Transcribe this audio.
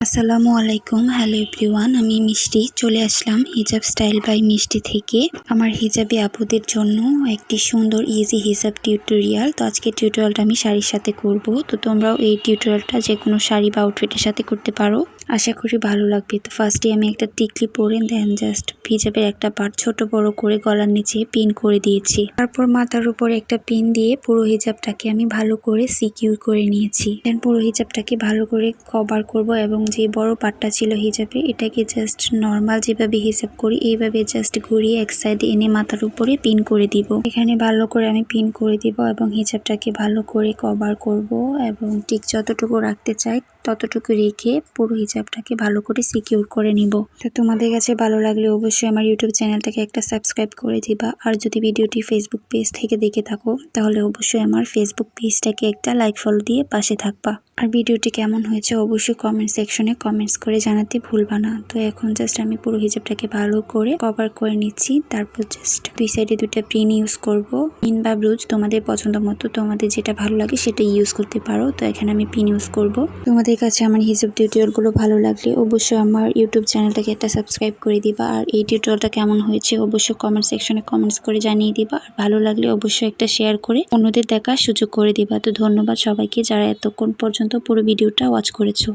আসসালামু আলাইকুম। Hello everyone, আমি মিষ্টি চলে আসলাম হিজাব স্টাইল বাই মিষ্টি থেকে আমার হিজাবি আপুদের জন্য একটি সুন্দর ইজি হিজাব টিউটোরিয়াল। তো আজকে টিউটোরিয়ালটা আমি শাড়ির সাথে করব। তো তোমরাও এই টিউটোরিয়ালটা যে কোনো শাড়ি বা আউটফিটের সাথে করতে পারো, আশা করি ভালো লাগবে। তো ফার্স্টে আমি একটা টিকলি পরে দেন জাস্ট হিজাবের একটা পার্ট ছোট বড় করে গলার নিচে পিন করে দিয়েছি। তারপর মাথার উপরে একটা পিন দিয়ে পুরো হিজাবটাকে আমি ভালো করে সিকিউর করে নিয়েছি। দেন পুরো হিজাবটাকে ভালো করে কভার করব এবং যে বড় পাটটা ছিল হিজাবে এটাকে জাস্ট নর্মাল যেভাবে হিসাব করি এইভাবে জাস্ট ঘুরিয়ে এক সাইডে এনে মাথার উপরে পিন করে দিব। এখানে ভালো করে আমি পিন করে দিব এবং হিজাবটাকে ভালো করে কভার করব এবং ঠিক যতটুকু রাখতে চাই ততটুকু রেখে পুরো হিজাবটাকে ভালো করে সিকিউর করে নিব। তো তোমাদের কাছে ভালো লাগলে অবশ্যই আমার ইউটিউব চ্যানেলটাকে একটা সাবস্ক্রাইব করে দিবা। আর যদি ভিডিওটি ফেসবুক পেজ থেকে দেখে থাকো তাহলে অবশ্যই আমার ফেসবুক পেজটাকে একটা লাইক ফলো দিয়ে পাশে থাকবা। আর ভিডিওটি কেমন হয়েছে অবশ্যই কমেন্ট সেকশনে কমেন্টস করে জানাতে ভুলবা না। তো এখন জাস্ট আমি পুরো হিজাবটাকে ভালো করে কভার করে নিচ্ছি। তারপর জাস্ট দুই সাইডে দুইটা পিন ইউজ করব। পিন বা ব্লুজ তোমাদের পছন্দ মতো, তোমাদের যেটা ভালো লাগে সেটা ইউজ করতে পারো। তো এখানে আমি পিন ইউজ করব। তোমাদের কাছে আমার হিজাব টিউটোরিয়ালগুলো ভালো লাগলে অবশ্যই আমার ইউটিউব চ্যানেলটাকে একটা সাবস্ক্রাইব করে দিবা। আর এই টিউটোরিয়ালটা কেমন হয়েছে অবশ্যই কমেন্ট সেকশনে কমেন্টস করে জানিয়ে দিবা। আর ভালো লাগলে অবশ্যই একটা শেয়ার করে অন্যদের দেখার সুযোগ করে দিবা। তো ধন্যবাদ সবাইকে যারা এতক্ষণ পর্যন্ত পুরো ভিডিওটা ওয়াচ করেছো।